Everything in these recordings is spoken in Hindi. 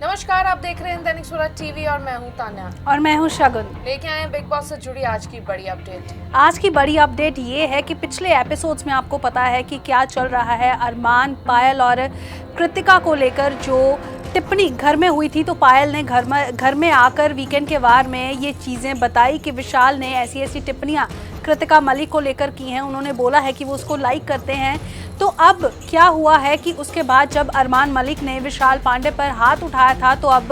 नमस्कार, आप देख रहे हैं दैनिक सवेरा टीवी और मैं हूं तान्या और मैं हूं शगुन। लेके आए हैं बिग बॉस से जुड़ी आज की बड़ी अपडेट। आज की बड़ी अपडेट ये है कि पिछले एपिसोड्स में आपको पता है कि क्या चल रहा है। अरमान, पायल और कृतिका को लेकर जो टिप्पणी घर में हुई थी, तो पायल ने घर में आकर वीकेंड के वार में ये चीज़ें बताई कि विशाल ने ऐसी ऐसी टिप्पणियां कृतिका मलिक को लेकर की हैं। उन्होंने बोला है कि वो उसको लाइक करते हैं। तो अब क्या हुआ है कि उसके बाद जब अरमान मलिक ने विशाल पांडे पर हाथ उठाया था, तो अब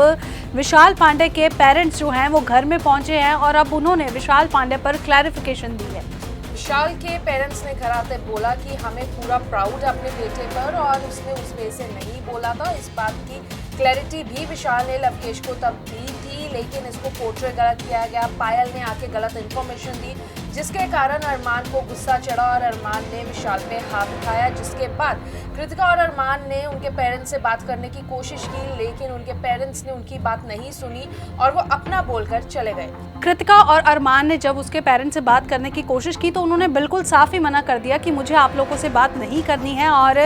विशाल पांडे के पेरेंट्स जो हैं वो घर में पहुंचे हैं और अब उन्होंने विशाल पांडे पर क्लैरिफिकेशन दी है। विशाल के पेरेंट्स ने घर आते बोला कि हमें पूरा प्राउड है अपने बेटे पर और उसने उस वे से नहीं बोला था। इस बात की क्लैरिटी भी विशाल ने लवकेश को तब दी थी, लेकिन इसको पोर्ट्रे गलत किया गया। पायल ने आके गलत इन्फॉर्मेशन दी, जिसके कारण अरमान को गुस्सा चढ़ा और अरमान ने विशाल पे हाथ उठाया। जिसके बाद कृतिका और अरमान ने उनके पेरेंट्स से बात करने की कोशिश की, लेकिन उनके पेरेंट्स ने उनकी बात नहीं सुनी और वो अपना बोलकर चले गए। कृतिका और अरमान ने जब उसके पेरेंट्स से बात करने की कोशिश की, तो उन्होंने बिल्कुल साफ ही मना कर दिया कि मुझे आप लोगों से बात नहीं करनी है। और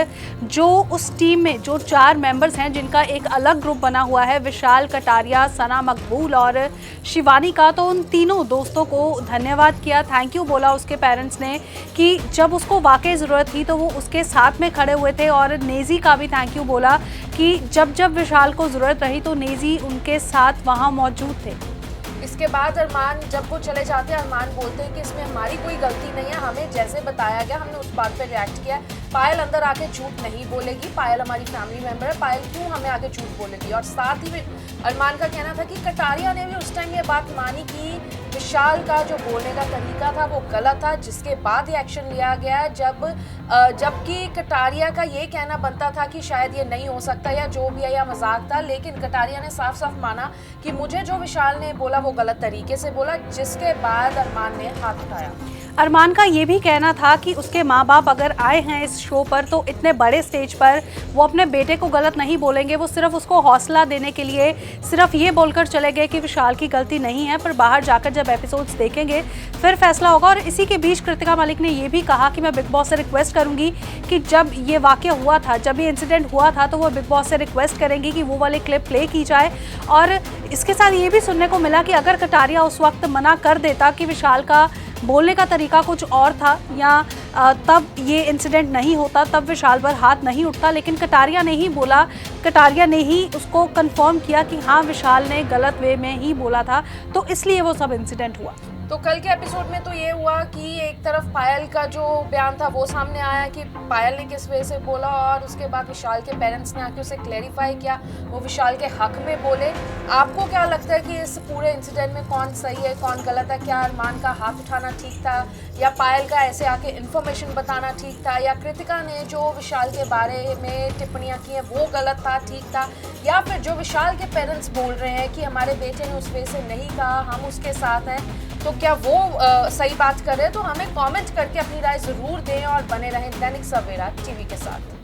जो उस टीम में जो 4 मेंबर्स हैं, जिनका एक अलग ग्रुप बना हुआ है, विशाल, कटारिया, सना मकबूल और शिवानी का, तो उन तीनों दोस्तों को धन्यवाद किया, थैंक यू बोला उसके पेरेंट्स ने कि जब उसको वाकई ज़रूरत थी तो वो उसके साथ में खड़े हुए थे। और नेजी का भी थैंक यू बोला कि जब विशाल को ज़रूरत रही तो नेजी उनके साथ वहाँ मौजूद थे। इसके बाद अरमान जब वो चले जाते हैं, अरमान बोलते हैं कि इसमें हमारी कोई गलती नहीं है, हमें जैसे बताया गया हमने उस बात पे रिएक्ट किया। पायल अंदर आके झूठ नहीं बोलेगी, पायल हमारी फैमिली मेंबर है, पायल क्यों हमें आके झूठ बोलेगी। और साथ ही अरमान का कहना था कि कटारिया ने भी उस टाइम ये बात मानी कि विशाल का जो बोलने का तरीका था वो गलत था, जिसके बाद ये एक्शन लिया गया। जबकि कटारिया का ये कहना बनता था कि शायद ये नहीं हो सकता या जो भी है या मजाक था, लेकिन कटारिया ने साफ साफ माना कि मुझे जो विशाल ने बोला वो गलत तरीके से बोला, जिसके बाद अरमान ने हाथ उठाया। अरमान का ये भी कहना था कि उसके माँ बाप अगर आए हैं इस शो पर तो इतने बड़े स्टेज पर वो अपने बेटे को गलत नहीं बोलेंगे। वो सिर्फ उसको हौसला देने के लिए सिर्फ ये बोलकर चले गए कि विशाल की गलती नहीं है, पर बाहर जाकर जब एपिसोड्स देखेंगे फिर फैसला होगा। और इसी के बीच कृतिका मलिक ने ये भी कहा कि मैं बिग बॉस से रिक्वेस्ट करूंगी कि जब ये वाक़या हुआ था, जब ये इंसिडेंट हुआ था, तो वो बिग बॉस से रिक्वेस्ट करेंगी कि वो वाले क्लिप प्ले की जाए। और इसके साथ ये भी सुनने को मिला कि अगर कटारिया उस वक्त मना कर देता कि विशाल का बोलने का तरीका कुछ और था या तब ये इंसिडेंट नहीं होता, तब विशाल पर हाथ नहीं उठता। लेकिन कटारिया ने ही बोला, कटारिया ने ही उसको कंफर्म किया कि हाँ विशाल ने गलत वे में ही बोला था, तो इसलिए वो सब इंसिडेंट हुआ। तो कल के एपिसोड में तो ये हुआ कि एक तरफ पायल का जो बयान था वो सामने आया कि पायल ने किस वजह से बोला, और उसके बाद विशाल के पेरेंट्स ने आके उसे क्लैरिफाई किया, वो विशाल के हक में बोले। आपको क्या लगता है कि इस पूरे इंसिडेंट में कौन सही है कौन गलत है? क्या अरमान का हाथ उठाना ठीक था, या पायल का ऐसे आके इन्फॉर्मेशन बताना ठीक था, या कृतिका ने जो विशाल के बारे में टिप्पणियाँ की हैं वो गलत था, ठीक था, या फिर जो विशाल के पेरेंट्स बोल रहे हैं कि हमारे बेटे ने उस वजह से नहीं कहा, हम उसके साथ हैं, तो क्या वो सही बात कर रहे हैं? तो हमें कमेंट करके अपनी राय ज़रूर दें और बने रहें दैनिक सवेरा टीवी के साथ।